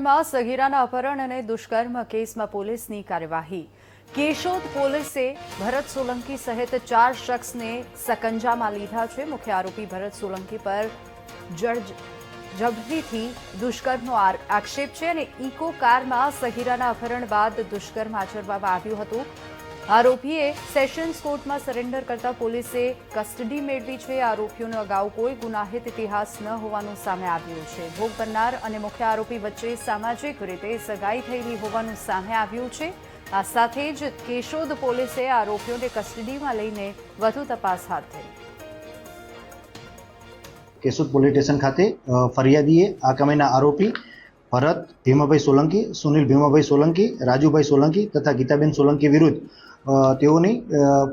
પાટણમાં સગીરાના અપહરણ અને દુષ્કર્મ કેસમાં પોલીસની કાર્યવાહી। કેશોદ પોલીસે ભરત સોલંકી સહિત 4 શખ્સને સકંજામાં લીધા છે। મુખ્ય આરોપી ભરત સોલંકી પર જબરીથી દુષ્કર્મનો આક્ષેપ છે અને ઇકો કારમાં સગીરાના અપહરણ બાદ દુષ્કર્મ આચરવામાં આવ્યું હતું। આરોપીએ સેશન્સ કોર્ટમાં સરેન્ડર કરતા પોલીસે કસ્ટડી મેળવી છે। આરોપીઓનો અગાઉ કોઈ ગુનાહિત ઇતિહાસ ન હોવાનું સામે આવ્યું છે। ભોગ બનનાર અને મુખ્ય આરોપી વચ્ચે સામાજિક રીતે સગાઈ થયેલી હોવાનું સામે આવ્યું છે। આ સાથે જ કેશોદ પોલીસે આરોપીઓને કસ્ટડીમાં લઈને વધુ તપાસ હાથ ધરી। કેશોદ પોલીસ સ્ટેશન ખાતે ફરિયાદીએ આ કામેના આરોપી ભરત ભીમાભાઈ સોલંકી, સુનિલ ભીમાભાઈ સોલંકી, રાજુભાઈ સોલંકી તથા ગીતાબેન સોલંકી વિરુદ્ધ તેઓની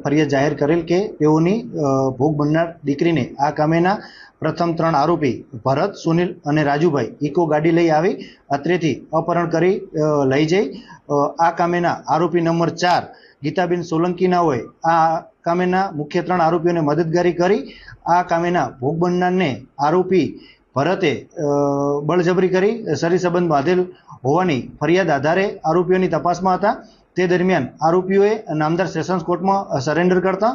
ફરિયાદ જાહેર કરેલ કે તેઓની ભોગ બનનાર દીકરીને આ કામેના પ્રથમ 3 આરોપી ભરત, સુનિલ અને રાજુભાઈ ઇકો ગાડી લઈ આવી અત્રેથી અપહરણ કરી લઈ જઈ આ કામેના આરોપી નંબર 4 ગીતાબેન સોલંકીના હોય આ કામેના મુખ્ય 3 આરોપીઓને મદદગારી કરી આ કામેના ભોગ બનનારને આરોપી ભરતે બળજબરી કરી શરીર સંબંધ બાંધેલ હોવાની ફરિયાદ આધારે આરોપીઓની તપાસમાં હતા। તે દરમિયાન આરોપીઓએ નામદાર સેશન્સ કોર્ટમાં સરેન્ડર કરતા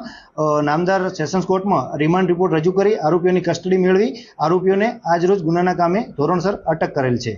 નામદાર સેશન્સ કોર્ટમાં રિમાન્ડ રિપોર્ટ રજૂ કરી આરોપીઓની કસ્ટડી મેળવી આરોપીઓને આજરોજ ગુનાના કામે ધોરણસર અટક કરેલ છે।